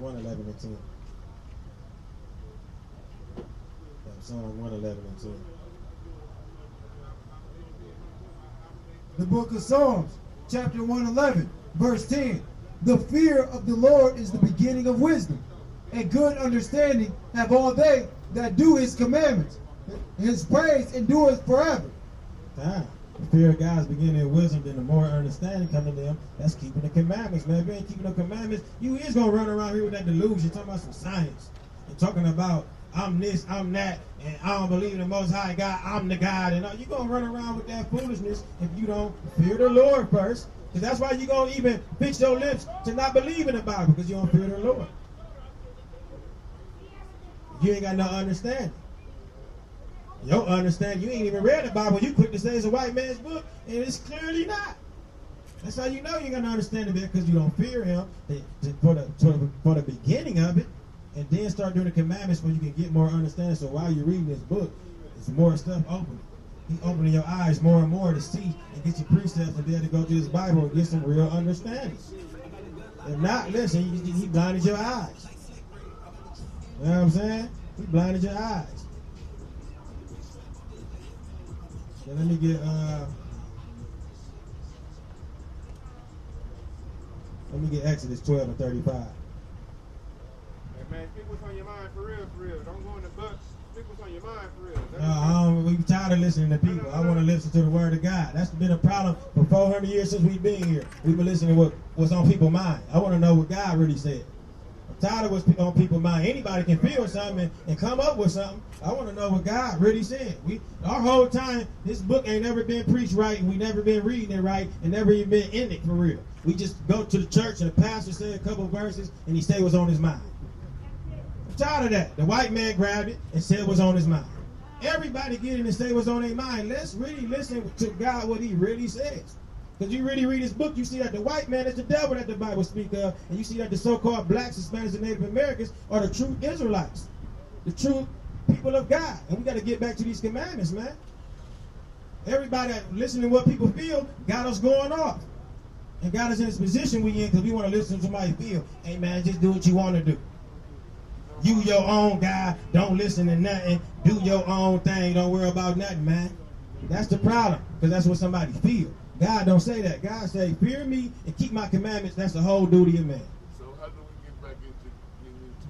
1:11 and 10. Psalm 1:11 and 10. The book of Psalms, chapter 111, verse 10. The fear of the Lord is the beginning of wisdom, and good understanding have all they that do his commandments. His praise endureth forever. The fear of God is beginning of wisdom, then the more understanding coming to them. That's keeping the commandments, man. If you ain't keeping the commandments, you is going to run around here with that delusion, talking about some science, and talking about I'm this, I'm that, and I don't believe in the Most High God, I'm the God, and you're going to run around with that foolishness if you don't fear the Lord first, because that's why you're going to even fix your lips to not believe in the Bible, because you don't fear the Lord. You ain't got no understanding. Your understanding, you ain't even read the Bible. You quick to say it's a white man's book, and it's clearly not. That's how you know you ain't got no understanding of it, because you don't fear him for the beginning of it. And then start doing the commandments where you can get more understanding. So while you're reading this book, there's more stuff open. He's opening your eyes more and more to see and get your precepts and be able to go through this Bible and get some real understanding. If not, listen, he blinded your eyes. You know what I'm saying? He blinded your eyes. So let me get Exodus 12 and 35. Man, speak what's on your mind for real, for real. Don't go in the book. Speak what's on your mind for real. We tired of listening to people. I want to listen to the word of God. That's been a problem for 400 years since we've been here. We've been listening to what's on people's mind. I want to know what God really said. I'm tired of what's on people's mind. Anybody can feel something and come up with something. I want to know what God really said. Our whole time, this book ain't never been preached right, and we never been reading it right, and never even been in it for real. We just go to the church and the pastor said a couple of verses, and he said what's on his mind. Tired of that. The white man grabbed it and said what's on his mind. Everybody get in and say what's on their mind. Let's really listen to God, what he really says. Because you really read his book, you see that the white man is the devil that the Bible speaks of, and you see that the so-called blacks, Hispanics, and Native Americans are the true Israelites, the true people of God. And we got to get back to these commandments, man. Everybody listening to what people feel got us going off. And got us in this position we in because we want to listen to somebody feel, hey, man, just do what you want to do. You your own guy, don't listen to nothing, do your own thing, don't worry about nothing, man. That's the problem, because that's what somebody feel. God don't say that. God say, fear me and keep my commandments. That's the whole duty of man. So how do we get back into commandments?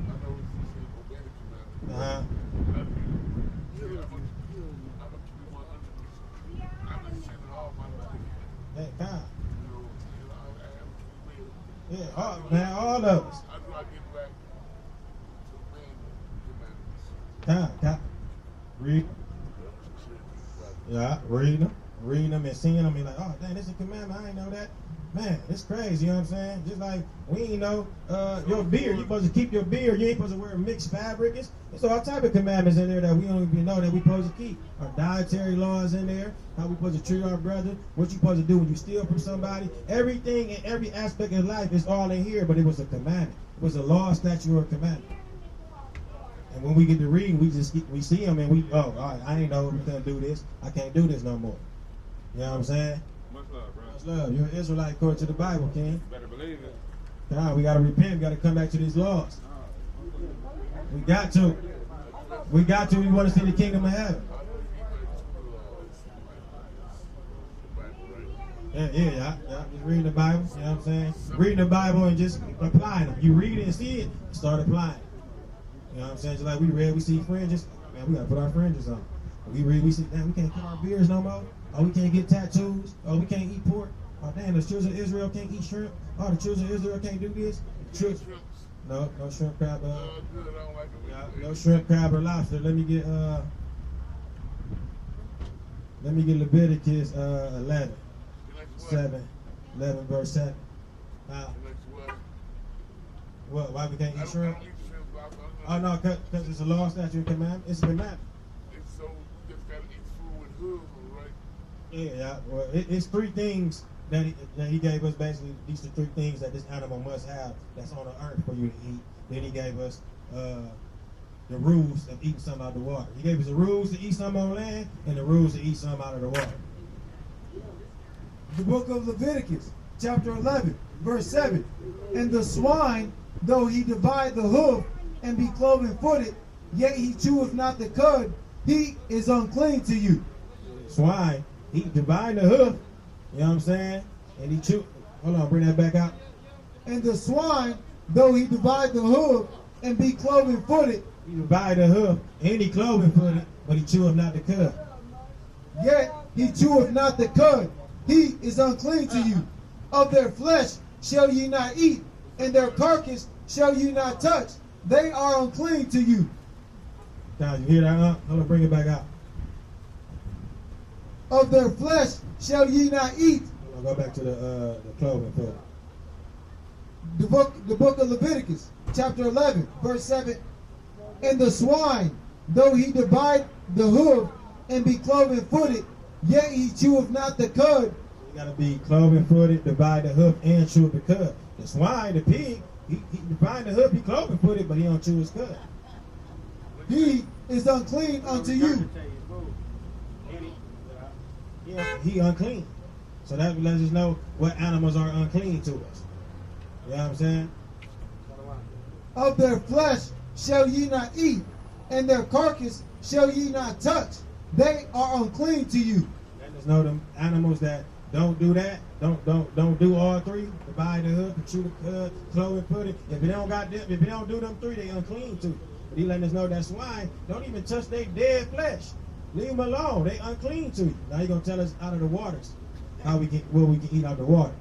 I know it's obey the commandments. Uh-huh. I'm gonna keep you 100%. I've been sending all my life. Hey, God. I am Yeah, all of us. How do I get back to obeying the commandments? God. Read. Yeah, reading them and seeing them and like, oh, dang, this is a commandment. I ain't know that. Man, it's crazy, you know what I'm saying? Just like we ain't know your beard. You supposed to keep your beard. You ain't supposed to wear mixed fabric. It's all type of commandments in there that we don't even know that we supposed to keep. Our dietary laws in there, how we supposed to treat our brother, what you supposed to do when you steal from somebody. Everything in every aspect of life is all in here, but it was a commandment. It was a law, statute, or a commandment. And when we get to reading, we see them and all right, I ain't know we can't do this. I can't do this no more. You know what I'm saying? Much love, bro. Much love. You're an Israelite according to the Bible, King. You better believe it. God, we got to repent. We got to come back to these laws. We got to. We got to. We want to see the kingdom of heaven. Yeah. Just reading the Bible. You know what I'm saying? Reading the Bible and just applying them. You read it and see it, start applying it. You know what I'm saying? Just like we read, we see fringes. Man, we got to put our fringes on. We read, we see, damn, we can't cut our beards no more. Oh, we can't get tattoos. Oh, we can't eat pork. Oh, damn, the children of Israel can't eat shrimp. Oh, the children of Israel can't do this. No shrimp, crab. No shrimp, crab, or lobster. Let me get Leviticus 11 verse 7. What? Why we can't eat shrimp? Oh no, because it's a law, statute, and commandment. It's a commandment. So we just gotta eat food with hooves, right? Yeah. Well, it's three things that he gave us. Basically, these are three things that this animal must have that's on the earth for you to eat. Then he gave us the rules of eating something out of the water. He gave us the rules to eat something on land and the rules to eat something out of the water. The book of Leviticus, chapter 11, verse 7. And the swine, though he divide the hoof and be cloven footed, yet he cheweth not the cud, he is unclean to you. Swine, he divide the hoof, you know what I'm saying? And he chew. Hold on, bring that back out. And the swine, though he divide the hoof and be cloven footed, He divide the hoof and he cloven footed, but he cheweth not the cud. yet he cheweth not the cud, he is unclean to you. Of their flesh shall ye not eat, and their carcass shall ye not touch. They are unclean to you. Guys, you hear that? Huh? Hold on, bring it back out. Of their flesh shall ye not eat. Hold on, go back to the cloven foot. The book of Leviticus, chapter 11, verse 7. And the swine, though he divide the hoof and be cloven footed, yet he cheweth not the cud. You gotta be cloven footed, divide the hoof, and chew the cud. The swine, the pig, he divide the hoof, he cloven footed, but he don't chew his cud. He is unclean unto you. He unclean. So that lets us know what animals are unclean to us. You know what I'm saying? Of their flesh shall ye not eat, and their carcass shall ye not touch. They are unclean to you. Let us know them animals that don't do that, don't do all three, divide the hoof, chew the cud, cloven footed. If they don't do them three, they unclean too. But he letting us know that swine don't even touch their dead flesh. Leave them alone. They unclean to you. Now he gonna tell us out of the waters what we can eat out of the water.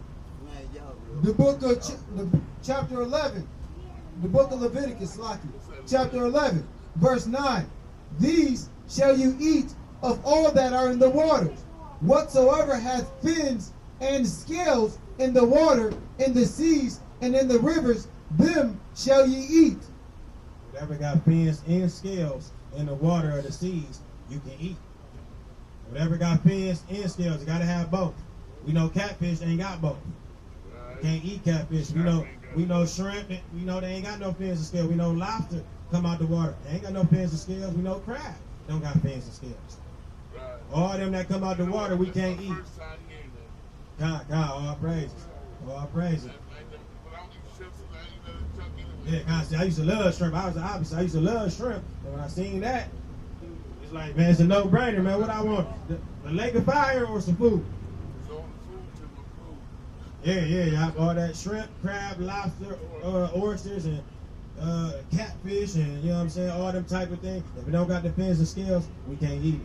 The book of the chapter 11, the book of Leviticus, chapter 11, verse 9. These shall you eat of all that are in the waters. Whatsoever hath fins and scales in the water, in the seas, and in the rivers, them shall ye eat. Whatever got fins and scales in the water or the seas, you can eat. Whatever got fins and scales, you gotta have both. We know catfish ain't got both. Can't eat catfish. We know shrimp. We know they ain't got no fins and scales. We know lobster come out the water. They ain't got no fins and scales. We know crab don't got fins and scales. All them that come out the water, we can't eat. God, all praises. All praises. Yeah, God, see, I used to love shrimp. I used to love shrimp. And when I seen that, it's like, man, it's a no-brainer, man. What I want, the lake of fire or some food? Yeah. All that shrimp, crab, lobster, oysters, and catfish, and you know what I'm saying, all them type of things. If we don't got the fins and scales, we can't eat it.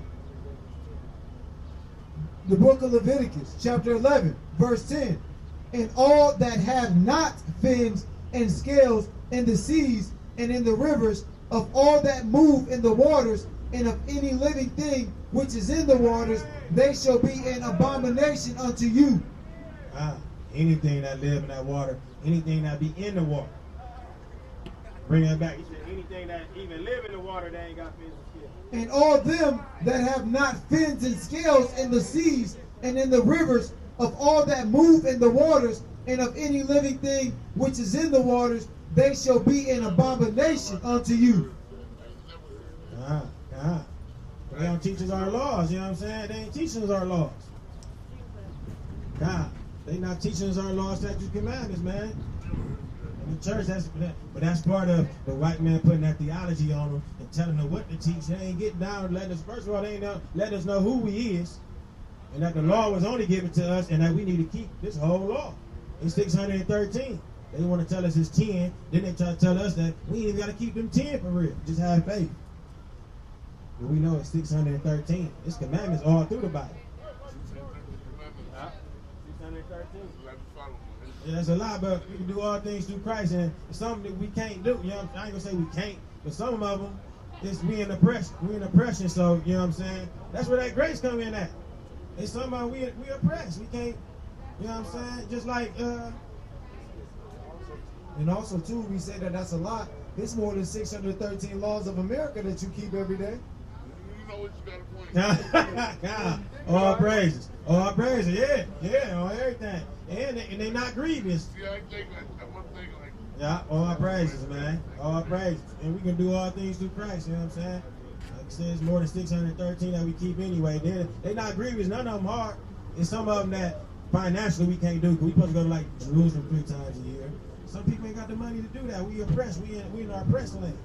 The book of Leviticus, chapter 11, verse 10. And all that have not fins and scales in the seas and in the rivers, of all that move in the waters, and of any living thing which is in the waters, they shall be an abomination unto you. Anything that live in that water, anything that be in the water. Bring that back. He said anything that even live in the water that ain't got fins and scales. And all them that have not fins and scales in the seas and in the rivers, of all that move in the waters, and of any living thing which is in the waters, they shall be an abomination unto you. They don't teach us our laws, you know what I'm saying? They ain't teaching us our laws. They not teaching us our laws, statutes, commandments, man. In the church, that's part of the white man putting that theology on them and telling them what to teach. They ain't getting down and letting us, first of all, they ain't letting us know who we is, and that the law was only given to us, and that we need to keep this whole law. It's 613. They want to tell us it's 10. Then they try to tell us that we ain't even got to keep them 10 for real. Just have faith. But we know it's 613. It's commandments all through the Bible. 613. Yeah, that's a lot, but we can do all things through Christ, and it's something that we can't do. You know, I ain't gonna say we can't, but some of them, it's we in oppression. We in oppression, so you know what I'm saying. That's where that grace come in at. It's somehow we oppressed. We can't. You know what I'm saying? Just like. And also, too, we say that that's a lot. It's more than 613 laws of America that you keep every day. You know what you got a point. God, all praises. All praises, yeah, on everything. And they not grievous. Yeah, I think like one thing like. Yeah, all praises, man. All praises. And we can do all things through Christ, you know what I'm saying? Like I said, it's more than 613 that we keep anyway. They not grievous, none of them hard. It's some of them that financially we can't do. We supposed to go to like Jerusalem 3 times a year. Some people ain't got the money to do that. We oppressed. We in our oppressed land.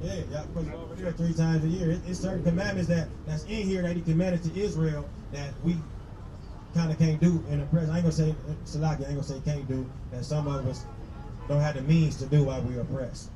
Yeah, y'all supposed to go over there 3 times a year. It's certain commandments that's in here that he commanded to Israel that we kind of can't do in the present. I ain't gonna say Salaki, I ain't gonna say can't do, that some of us don't have the means to do while we're oppressed.